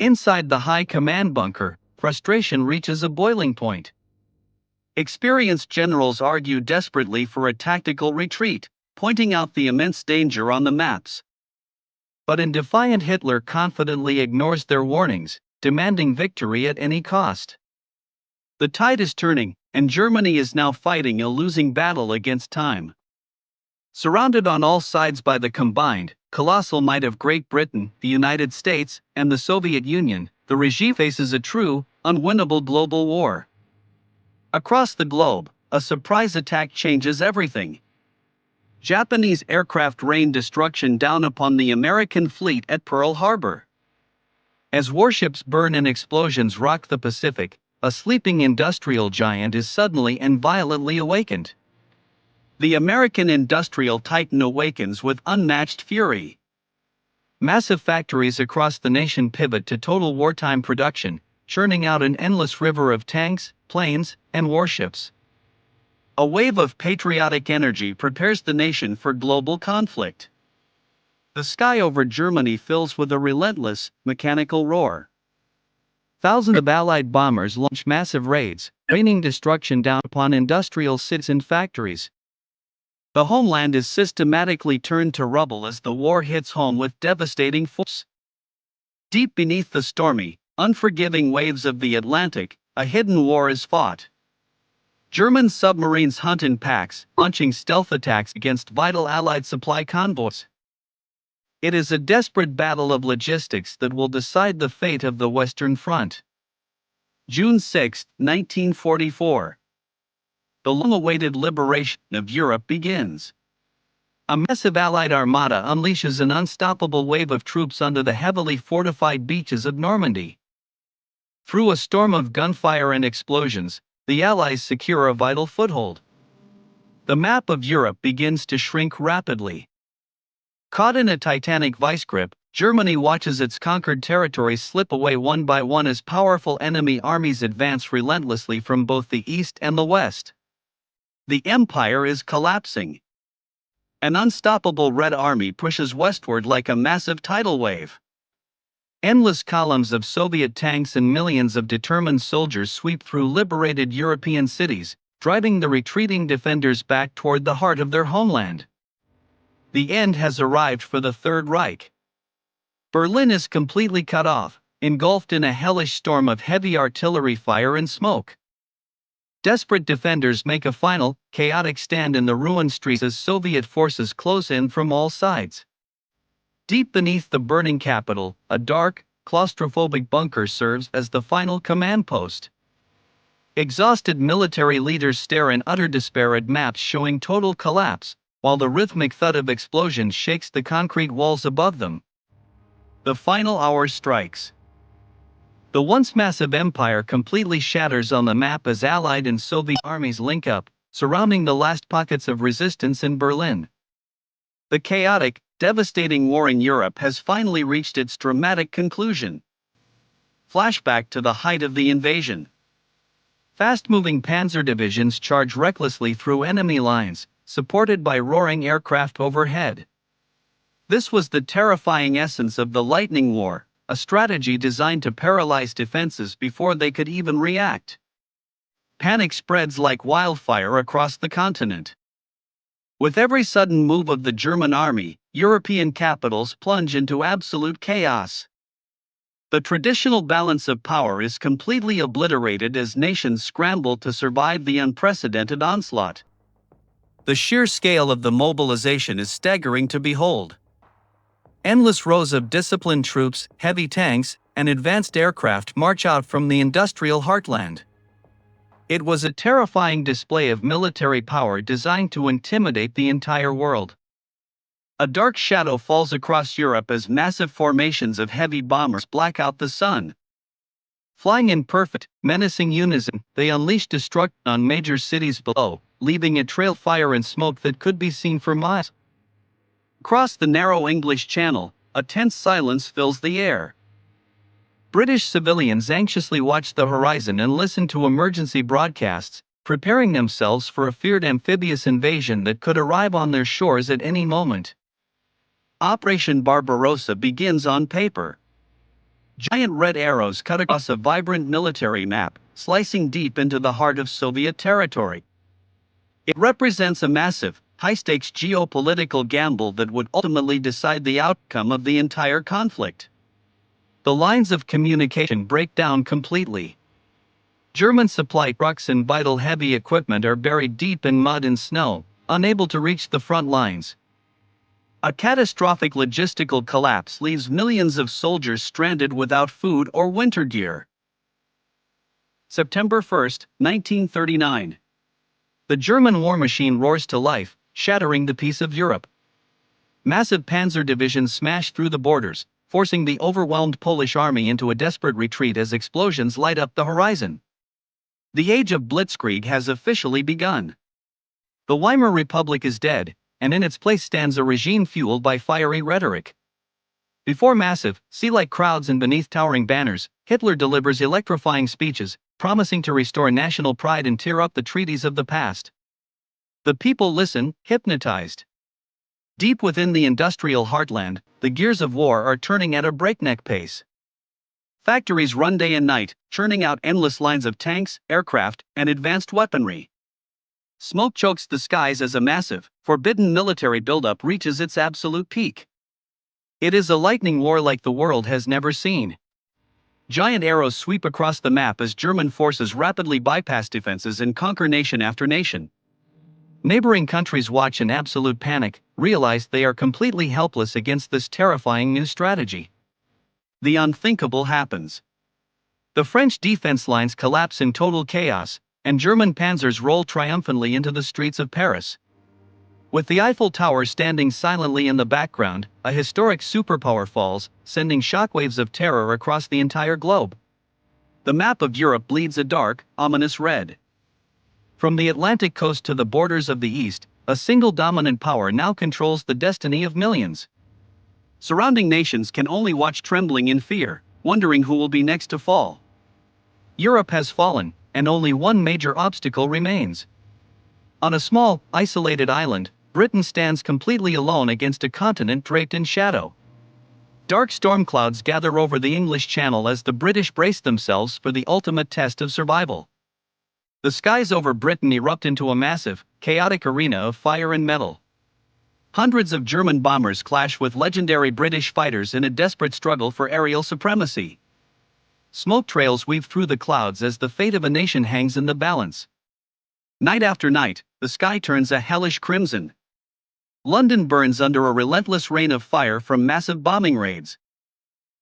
Inside the high command bunker, frustration reaches a boiling point. Experienced generals argue desperately for a tactical retreat, pointing out the immense danger on the maps. But a defiant Hitler confidently ignores their warnings, demanding victory at any cost. The tide is turning, and Germany is now fighting a losing battle against time. Surrounded on all sides by the combined, colossal might of Great Britain, the United States, and the Soviet Union, the regime faces a true, unwinnable global war. Across the globe, a surprise attack changes everything. Japanese aircraft rain destruction down upon the American fleet at Pearl Harbor. As warships burn and explosions rock the Pacific, a sleeping industrial giant is suddenly and violently awakened. The American industrial titan awakens with unmatched fury. Massive factories across the nation pivot to total wartime production, churning out an endless river of tanks, planes, and warships. A wave of patriotic energy prepares the nation for global conflict. The sky over Germany fills with a relentless, mechanical roar. Thousands of Allied bombers launch massive raids, raining destruction down upon industrial cities and factories. The homeland is systematically turned to rubble as the war hits home with devastating force. Deep beneath the stormy, unforgiving waves of the Atlantic, a hidden war is fought. German submarines hunt in packs, launching stealth attacks against vital Allied supply convoys. It is a desperate battle of logistics that will decide the fate of the Western Front. June 6, 1944. The long-awaited liberation of Europe begins. A massive Allied armada unleashes an unstoppable wave of troops onto the heavily fortified beaches of Normandy. Through a storm of gunfire and explosions, the Allies secure a vital foothold. The map of Europe begins to shrink rapidly. Caught in a titanic vice grip, Germany watches its conquered territories slip away one by one as powerful enemy armies advance relentlessly from both the east and the west. The empire is collapsing. An unstoppable Red Army pushes westward like a massive tidal wave. Endless columns of Soviet tanks and millions of determined soldiers sweep through liberated European cities, driving the retreating defenders back toward the heart of their homeland. The end has arrived for the Third Reich. Berlin is completely cut off, engulfed in a hellish storm of heavy artillery fire and smoke. Desperate defenders make a final, chaotic stand in the ruined streets as Soviet forces close in from all sides. Deep beneath the burning capital, a dark, claustrophobic bunker serves as the final command post. Exhausted military leaders stare in utter despair at maps showing total collapse, while the rhythmic thud of explosions shakes the concrete walls above them. The final hour strikes. The once massive empire completely shatters on the map as Allied and Soviet armies link up, surrounding the last pockets of resistance in Berlin. The chaotic, devastating war in Europe has finally reached its dramatic conclusion. Flashback to the height of the invasion. Fast-moving panzer divisions charge recklessly through enemy lines, supported by roaring aircraft overhead. This was the terrifying essence of the Lightning War, a strategy designed to paralyze defenses before they could even react. Panic spreads like wildfire across the continent. With every sudden move of the German army, European capitals plunge into absolute chaos. The traditional balance of power is completely obliterated as nations scramble to survive the unprecedented onslaught. The sheer scale of the mobilization is staggering to behold. Endless rows of disciplined troops, heavy tanks, and advanced aircraft march out from the industrial heartland. It was a terrifying display of military power designed to intimidate the entire world. A dark shadow falls across Europe as massive formations of heavy bombers black out the sun. Flying in perfect, menacing unison, they unleash destruction on major cities below, leaving a trail of fire and smoke that could be seen for miles. Across the narrow English Channel, a tense silence fills the air. British civilians anxiously watch the horizon and listen to emergency broadcasts, preparing themselves for a feared amphibious invasion that could arrive on their shores at any moment. Operation Barbarossa begins on paper. Giant red arrows cut across a vibrant military map, slicing deep into the heart of Soviet territory. It represents a massive, high-stakes geopolitical gamble that would ultimately decide the outcome of the entire conflict. The lines of communication break down completely. German supply trucks and vital heavy equipment are buried deep in mud and snow, unable to reach the front lines. A catastrophic logistical collapse leaves millions of soldiers stranded without food or winter gear. September 1, 1939. The German war machine roars to life, shattering the peace of Europe. Massive panzer divisions smash through the borders, forcing the overwhelmed Polish army into a desperate retreat as explosions light up the horizon. The age of Blitzkrieg has officially begun. The Weimar Republic is dead, and in its place stands a regime fueled by fiery rhetoric. Before massive, sea-like crowds and beneath towering banners, Hitler delivers electrifying speeches, promising to restore national pride and tear up the treaties of the past. The people listen, hypnotized. Deep within the industrial heartland, the gears of war are turning at a breakneck pace. Factories run day and night, churning out endless lines of tanks, aircraft, and advanced weaponry. Smoke chokes the skies as a massive, forbidden military buildup reaches its absolute peak. It is a lightning war like the world has never seen. Giant arrows sweep across the map as German forces rapidly bypass defenses and conquer nation after nation. Neighboring countries watch in absolute panic, realize they are completely helpless against this terrifying new strategy. The unthinkable happens. The French defense lines collapse in total chaos, and German panzers roll triumphantly into the streets of Paris. With the Eiffel Tower standing silently in the background, a historic superpower falls, sending shockwaves of terror across the entire globe. The map of Europe bleeds a dark, ominous red. From the Atlantic coast to the borders of the East, a single dominant power now controls the destiny of millions. Surrounding nations can only watch trembling in fear, wondering who will be next to fall. Europe has fallen, and only one major obstacle remains. On a small, isolated island, Britain stands completely alone against a continent draped in shadow. Dark storm clouds gather over the English Channel as the British brace themselves for the ultimate test of survival. The skies over Britain erupt into a massive, chaotic arena of fire and metal. Hundreds of German bombers clash with legendary British fighters in a desperate struggle for aerial supremacy. Smoke trails weave through the clouds as the fate of a nation hangs in the balance. Night after night, the sky turns a hellish crimson. London burns under a relentless rain of fire from massive bombing raids.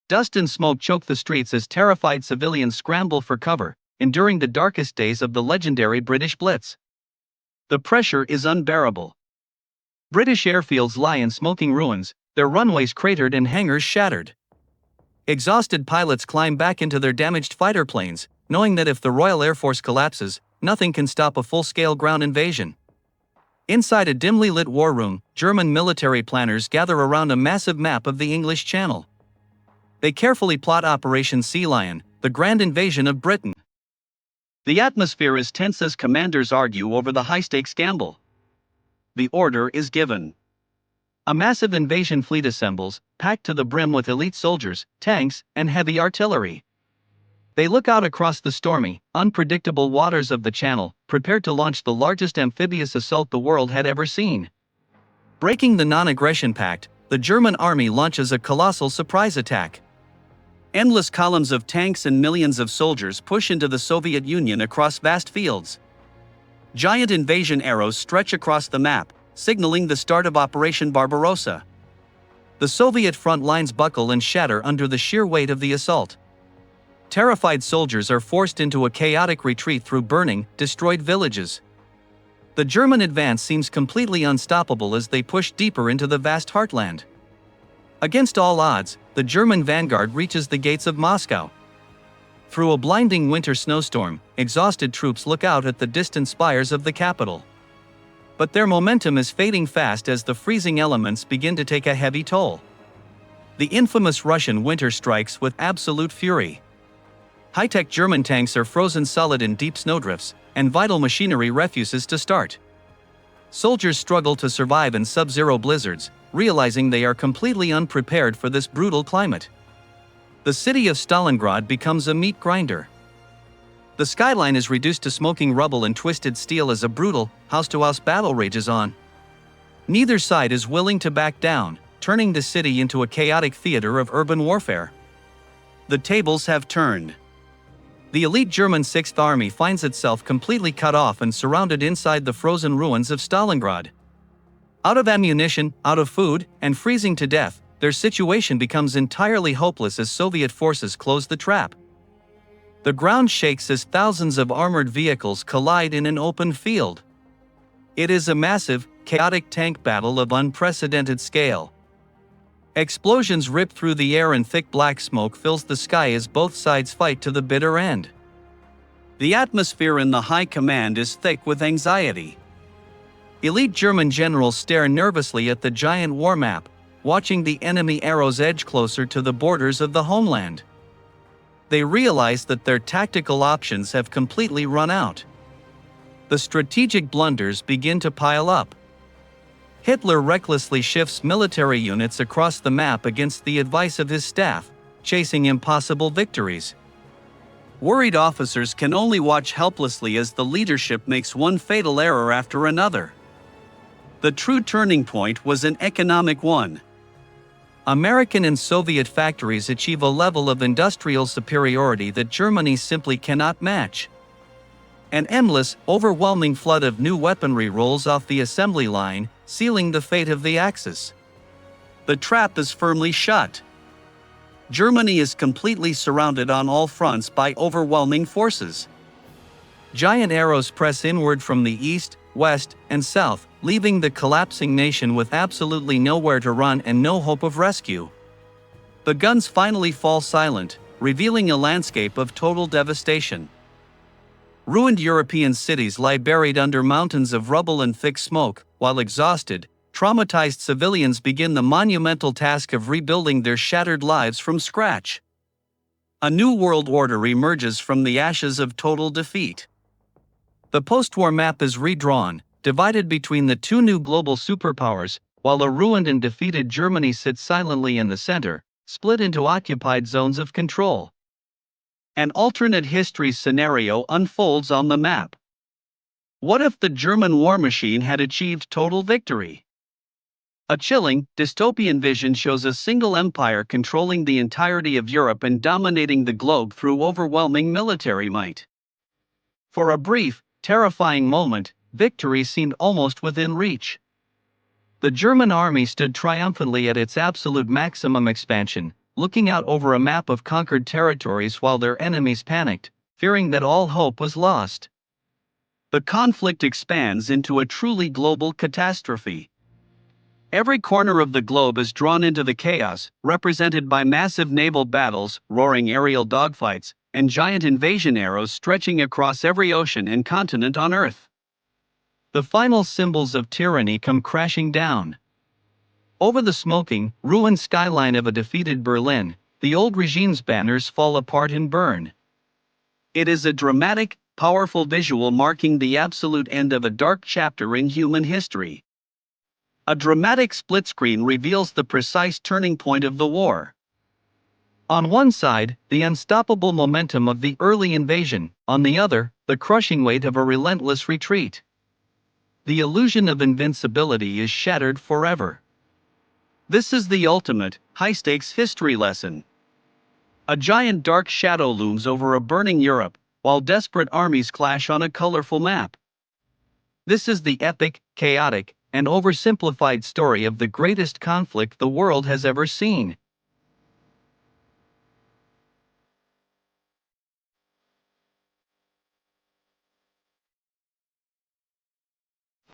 Dust and smoke choke the streets as terrified civilians scramble for cover, enduring the darkest days of the legendary British Blitz. The pressure is unbearable. British airfields lie in smoking ruins, their runways cratered and hangars shattered. Exhausted pilots climb back into their damaged fighter planes, knowing that if the Royal Air Force collapses, nothing can stop a full-scale ground invasion. Inside a dimly lit war room, German military planners gather around a massive map of the English Channel. They carefully plot Operation Sea Lion, the grand invasion of Britain. The atmosphere is tense as commanders argue over the high-stakes gamble. The order is given. A massive invasion fleet assembles, packed to the brim with elite soldiers, tanks, and heavy artillery. They look out across the stormy, unpredictable waters of the Channel, prepared to launch the largest amphibious assault the world had ever seen. Breaking the non-aggression pact, the German army launches a colossal surprise attack. Endless columns of tanks and millions of soldiers push into the Soviet Union across vast fields. Giant invasion arrows stretch across the map, signaling the start of Operation Barbarossa. The Soviet front lines buckle and shatter under the sheer weight of the assault. Terrified soldiers are forced into a chaotic retreat through burning, destroyed villages. The German advance seems completely unstoppable as they push deeper into the vast heartland. Against all odds, the German vanguard reaches the gates of Moscow. Through a blinding winter snowstorm, exhausted troops look out at the distant spires of the capital. But their momentum is fading fast as the freezing elements begin to take a heavy toll. The infamous Russian winter strikes with absolute fury. High-tech German tanks are frozen solid in deep snowdrifts, and vital machinery refuses to start. Soldiers struggle to survive in sub-zero blizzards, realizing they are completely unprepared for this brutal climate. The city of Stalingrad becomes a meat grinder. The skyline is reduced to smoking rubble and twisted steel as a brutal, house-to-house battle rages on. Neither side is willing to back down, turning the city into a chaotic theater of urban warfare. The tables have turned. The elite German Sixth Army finds itself completely cut off and surrounded inside the frozen ruins of Stalingrad. Out of ammunition, out of food, and freezing to death, their situation becomes entirely hopeless as Soviet forces close the trap. The ground shakes as thousands of armored vehicles collide in an open field. It is a massive, chaotic tank battle of unprecedented scale. Explosions rip through the air and thick black smoke fills the sky as both sides fight to the bitter end. The atmosphere in the high command is thick with anxiety. Elite German generals stare nervously at the giant war map, watching the enemy arrows edge closer to the borders of the homeland. They realize that their tactical options have completely run out. The strategic blunders begin to pile up. Hitler recklessly shifts military units across the map against the advice of his staff, chasing impossible victories. Worried officers can only watch helplessly as the leadership makes one fatal error after another. The true turning point was an economic one. American and Soviet factories achieve a level of industrial superiority that Germany simply cannot match. An endless, overwhelming flood of new weaponry rolls off the assembly line, sealing the fate of the Axis. The trap is firmly shut. Germany is completely surrounded on all fronts by overwhelming forces. Giant arrows press inward from the east, west, and south, leaving the collapsing nation with absolutely nowhere to run and no hope of rescue. The guns finally fall silent, revealing a landscape of total devastation. Ruined European cities lie buried under mountains of rubble and thick smoke, while exhausted, traumatized civilians begin the monumental task of rebuilding their shattered lives from scratch. A new world order emerges from the ashes of total defeat. The post-war map is redrawn, divided between the two new global superpowers, while a ruined and defeated Germany sits silently in the center, split into occupied zones of control. An alternate history scenario unfolds on the map. What if the German war machine had achieved total victory? A chilling, dystopian vision shows a single empire controlling the entirety of Europe and dominating the globe through overwhelming military might. For a brief, terrifying moment, victory seemed almost within reach. The German army stood triumphantly at its absolute maximum expansion, looking out over a map of conquered territories while their enemies panicked, fearing that all hope was lost. The conflict expands into a truly global catastrophe. Every corner of the globe is drawn into the chaos, represented by massive naval battles, roaring aerial dogfights, and giant invasion arrows stretching across every ocean and continent on Earth. The final symbols of tyranny come crashing down. Over the smoking, ruined skyline of a defeated Berlin, the old regime's banners fall apart and burn. It is a dramatic, powerful visual marking the absolute end of a dark chapter in human history. A dramatic split screen reveals the precise turning point of the war. On one side, the unstoppable momentum of the early invasion, on the other, the crushing weight of a relentless retreat. The illusion of invincibility is shattered forever. This is the ultimate, high-stakes history lesson. A giant dark shadow looms over a burning Europe, while desperate armies clash on a colorful map. This is the epic, chaotic, and oversimplified story of the greatest conflict the world has ever seen.